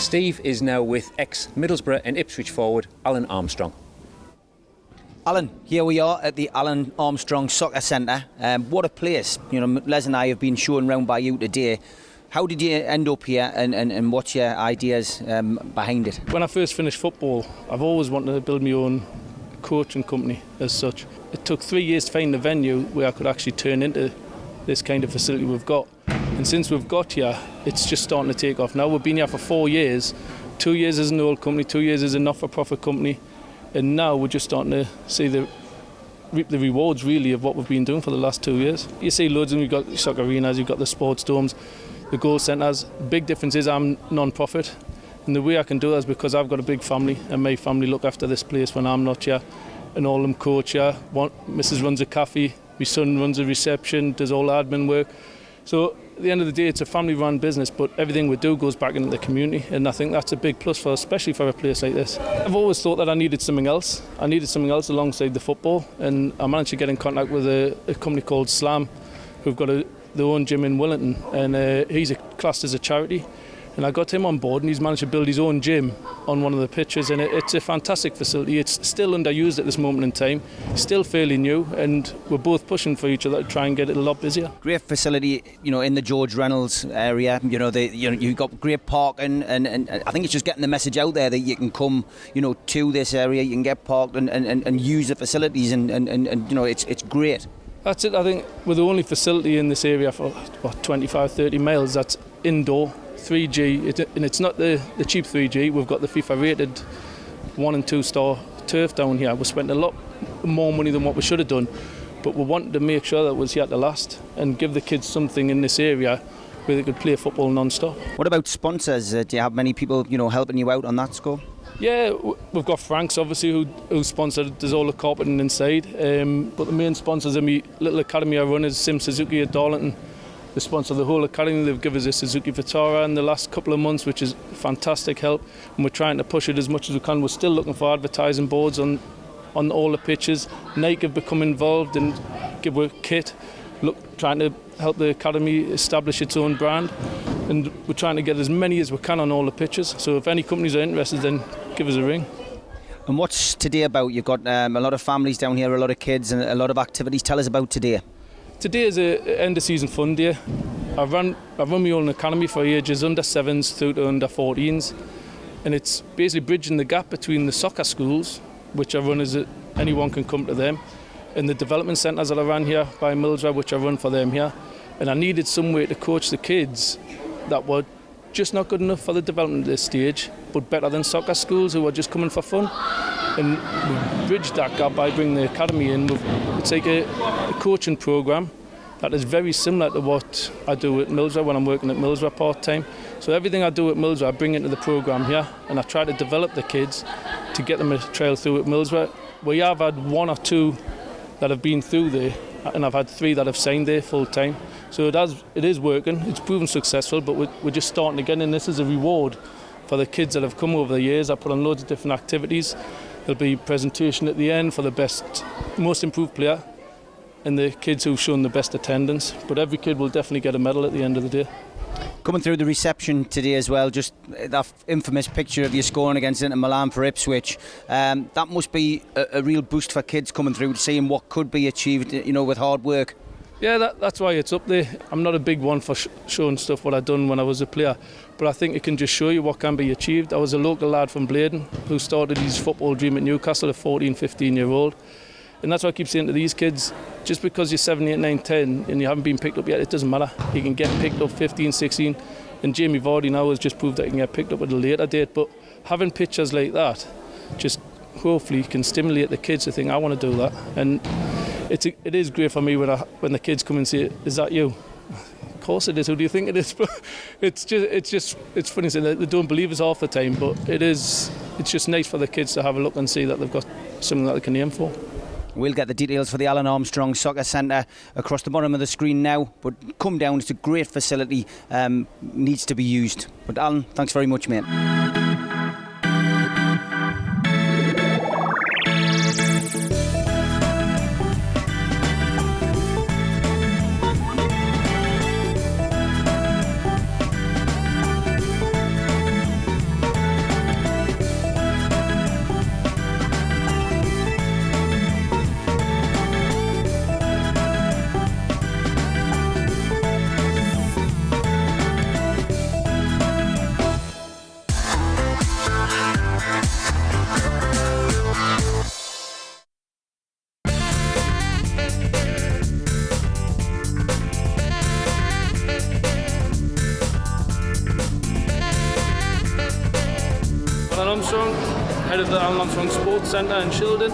Steve is now with ex-Middlesbrough and Ipswich forward Alun Armstrong. Alan, here we are at the Alun Armstrong Soccer Centre. What a place. You know, Les and I have been shown round by you today. How did you end up here and what's your ideas behind it? When I first finished football, I've always wanted to build my own coaching company as such. It took 3 years to find a venue where I could actually turn into this kind of facility we've got. And since we've got here, it's just starting to take off. Now we've been here for 4 years. 2 years as an old company, 2 years as a not-for-profit company. And now we're just starting to reap the rewards really of what we've been doing for the last 2 years. You see loads of them, you've got soccer arenas, you've got the sports domes, the goal centres. Big difference is I'm non-profit. And the way I can do that is because I've got a big family and my family look after this place when I'm not here. And all of them coach here. Mrs runs a cafe, my son runs a reception, does all admin work. So at the end of the day, it's a family-run business, but everything we do goes back into the community, and I think that's a big plus for us, especially for a place like this. I've always thought that I needed something else. I needed something else alongside the football, and I managed to get in contact with a company called Slam, who've got their own gym in Wellington, and he's classed as a charity. And I got him on board, and he's managed to build his own gym on one of the pitches, and it's a fantastic facility. It's still underused at this moment in time, still fairly new, and we're both pushing for each other to try and get it a lot busier. Great facility, you know, in the George Reynolds area. You know, you've got great parking, and I think it's just getting the message out there that you can come, you know, to this area, you can get parked and use the facilities, and you know, it's great. That's it. I think we're the only facility in this area for 25-30 miles that's indoor. 3G, and it's not the cheap 3G. We've got the FIFA rated 1 and 2 star turf down here. We spent a lot more money than what we should have done, but we wanted to make sure that it was here to last and give the kids something in this area where they could play football non-stop. What about sponsors? Do you have many people, you know, helping you out on that score? Yeah, we've got Frank's obviously who sponsored, does all the carpeting inside, but the main sponsors of my little academy I run is Sim Suzuki at Darlington. They sponsor the whole academy. They've given us a Suzuki Vitara in the last couple of months, which is fantastic help, and we're trying to push it as much as we can. We're still looking for advertising boards on all the pitches. Nike have become involved and give us kit, trying to help the academy establish its own brand, and we're trying to get as many as we can on all the pitches. So if any companies are interested, then give us a ring. And what's today about? You've got a lot of families down here, a lot of kids and a lot of activities. Tell us about today. Today is an end of season fun day. I've run my own academy for ages under 7s through to under 14s, and it's basically bridging the gap between the soccer schools, which I run as anyone can come to them, and the development centres that I ran here by Middlesbrough, which I run for them here. And I needed some way to coach the kids that were just not good enough for the development at this stage, but better than soccer schools who are just coming for fun. And we've bridged that gap by bringing the academy in. It's like a coaching programme that is very similar to what I do at Middlesbrough when I'm working at Middlesbrough part-time. So everything I do at Middlesbrough I bring into the programme here, and I try to develop the kids to get them a trail through at Middlesbrough. We have had 1 or 2 that have been through there, and I've had 3 that have signed there full-time. So it is working, it's proven successful, but we're just starting again, and this is a reward for the kids that have come over the years. I put on loads of different activities. There'll be a presentation at the end for the most improved player and the kids who've shown the best attendance. But every kid will definitely get a medal at the end of the day. Coming through the reception today as well, just that infamous picture of you scoring against Inter Milan for Ipswich. That must be a real boost for kids coming through, seeing what could be achieved, you know, with hard work. Yeah, that's why it's up there. I'm not a big one for showing stuff what I've done when I was a player, but I think it can just show you what can be achieved. I was a local lad from Bladen who started his football dream at Newcastle at 14, 15-year-old. And that's what I keep saying to these kids, just because you're 7, 8, 9, 10 and you haven't been picked up yet, it doesn't matter. You can get picked up 15, 16, and Jamie Vardy now has just proved that he can get picked up at a later date. But having pictures like that just hopefully can stimulate the kids to think, I want to do that. And it is great for me when the kids come and say, is that you? Of course it is. Who do you think it is? But it's funny saying they don't believe us half the time, but it's just nice for the kids to have a look and see that they've got something that they can aim for. We'll get the details for the Alun Armstrong Soccer Centre across the bottom of the screen now, but come down, it's a great facility, needs to be used. But Alan, thanks very much, mate. head of the Alun Armstrong Sports Centre in Shildon.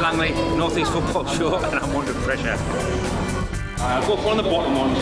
Langley, North East Football Show, and I'm under pressure. I'll go for one of the bottom ones.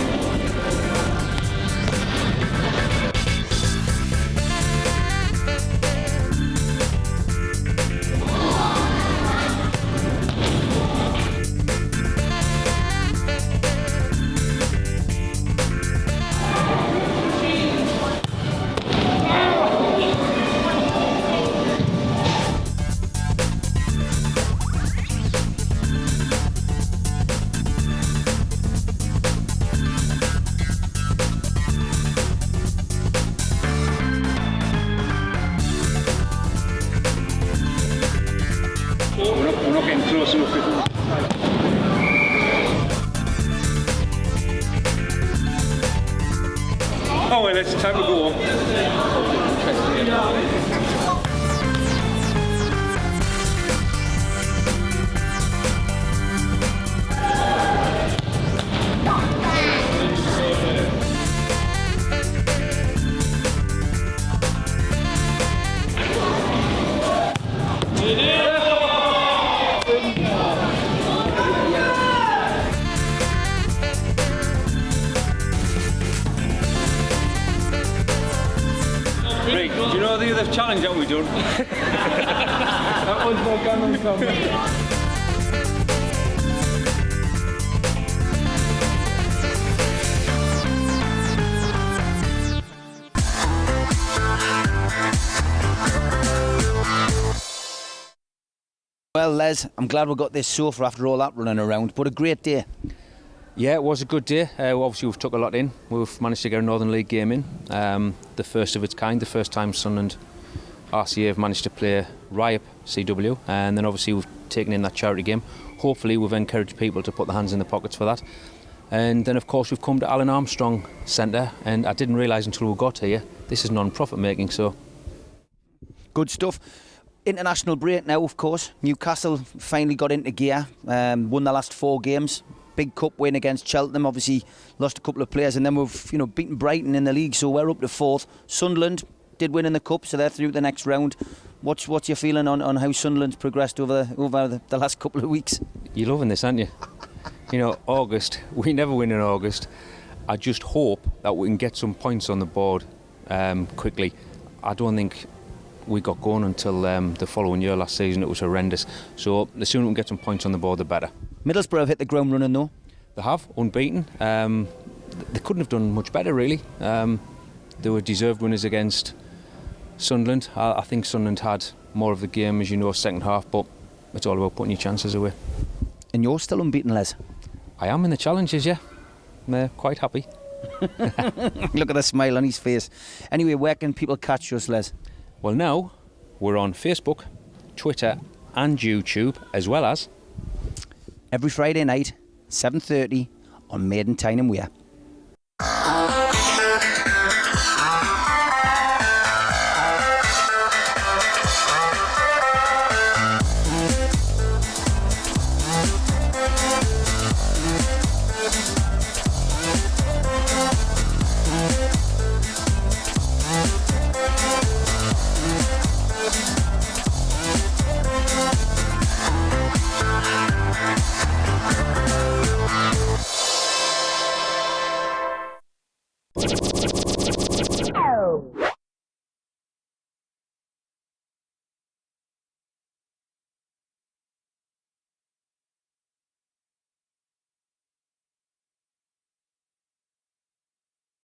We're not getting close enough. Oh well, it's time to go. Right, do you know the other challenge that we've done? That one's more gun on camera. Well, Les, I'm glad we got this sofa after all that running around, but a great day. Yeah, it was a good day. Obviously, we've took a lot in. We've managed to get a Northern League game in. The first of its kind, the first time Sunderland RCA have managed to play Riop CW. And then obviously we've taken in that charity game. Hopefully we've encouraged people to put their hands in their pockets for that. And then of course we've come to Alun Armstrong Centre, and I didn't realise until we got here, this is non-profit making, so... Good stuff. International break now, of course. Newcastle finally got into gear, won the last 4 games. Big cup win against Cheltenham, obviously lost a couple of players, and then we've beaten Brighton in the league, so we're up to 4th. Sunderland did win in the cup, so they're through the next round. What's your feeling on how Sunderland's progressed over the last couple of weeks? You're loving this, aren't you? You know, August, we never win in August. I just hope that we can get some points on the board quickly. I don't think we got going until the following year. Last season it was horrendous, so the sooner we can get some points on the board the better. Middlesbrough have hit the ground running though. They have, unbeaten. They couldn't have done much better really. They were deserved winners against Sunderland. I think Sunderland had more of the game, as you know, second half, but it's all about putting your chances away. And you're still unbeaten, Les? I am in the challenges, yeah. They're quite happy. Look at the smile on his face. Anyway, where can people catch us, Les? Well, now we're on Facebook, Twitter and YouTube, as well as every Friday night, 7:30 on Maiden Tyne & Wear. You